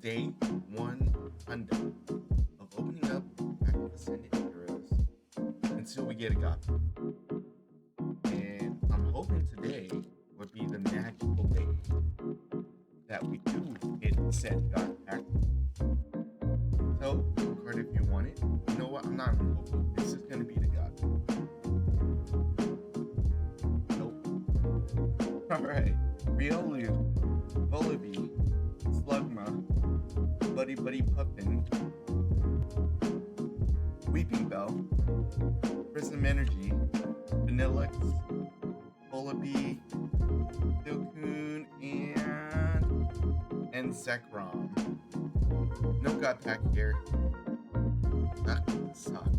day 100 of opening up Pack of Ascended Heroes until we get a god. And I'm hoping today would be the magical day that we do get said god pack. So, card if you want it. You know what? I'm not even hoping. This is going to be the god. Nope. Alright. Riolu, Volibee, Slugma, Buddy Buddy Puffin, Weeping Bell, Prism Energy, Vanillix, Volibee, Silcoon, and Zekrom. No god pack here. That would suck.